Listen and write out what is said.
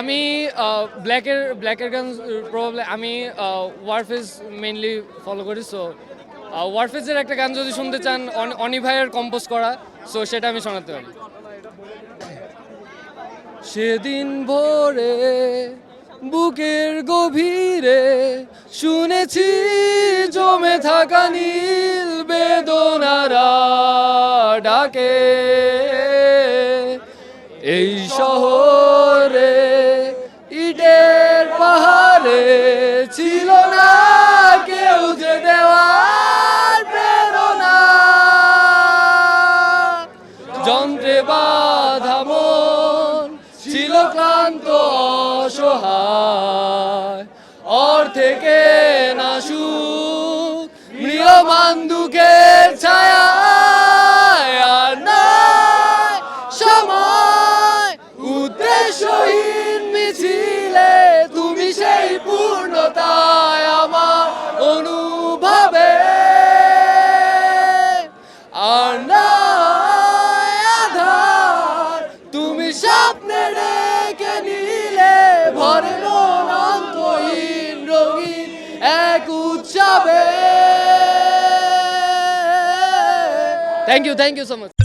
আমি ব্ল্যাকের গান প্রবাবলি আমি ওয়ারফেজ মেইনলি ফলো করি। সো ওয়ারফেজের একটা গান যদি শুনতে চান, অনি ভাইয়ের কম্পোজ করা, সো সেটা আমি শোনাতে পারি। সেদিন ভোরে বুকের গভীরে শুনেছি জমে থাকা নীল বেদনারা ডাকে, এই শহরে ইটের পাহাড়ে ছিল না কেউ যে দেওয়ার প্রেরণা, যন্ত্রে বাঁধা মন ছিল ক্লান্ত অসহায়, অর্থে না সুখ মৃয়মান দুঃখের ছায়া, আর নাই সময় উদ্দেশ্যহীন মিছিলে তুমি সেই পূর্ণতায় আমার অনুভবে, আর নাই আধার তুমি স্বপ্নে রেখে নিলে ভরে মন অন্তহীন রঙিন এক উৎসবে। Thank you so much.